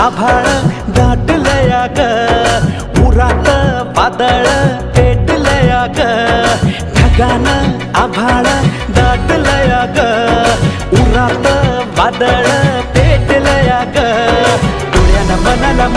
आभाळ दाटलया ग, उरात वादळ पेटलया ग. ढगानं आभाळ दाटलया ग, उरात वादळ पेटलया ग. डोळ्यानं मनाला